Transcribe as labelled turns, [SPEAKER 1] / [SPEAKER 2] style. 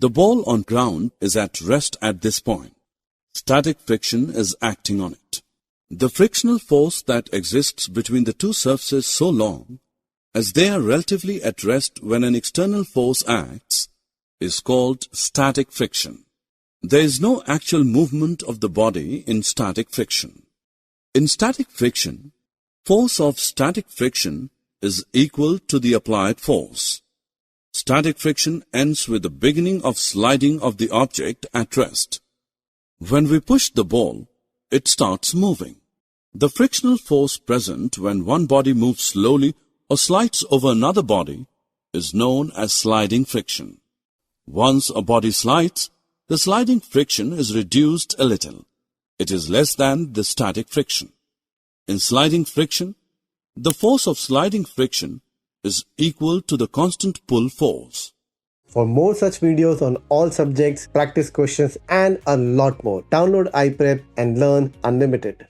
[SPEAKER 1] The ball on ground is at rest at this point. Static friction is acting on it. The frictional force that exists between the two surfaces so long as they are relatively at rest when an external force acts is called static friction. There is no actual movement of the body in static friction. In static friction, force of static friction is equal to the applied force. Static friction ends with the beginning of sliding of the object at rest. When we push the ball, it starts moving. The frictional force present when one body moves slowly or slides over another body is known as sliding friction. Once a body slides, the sliding friction is reduced a little. It is less than the static friction. In sliding friction, the force of sliding friction is equal to the constant pull force.
[SPEAKER 2] For more such videos on all subjects, practice questions and a lot more, download iPrep and learn unlimited.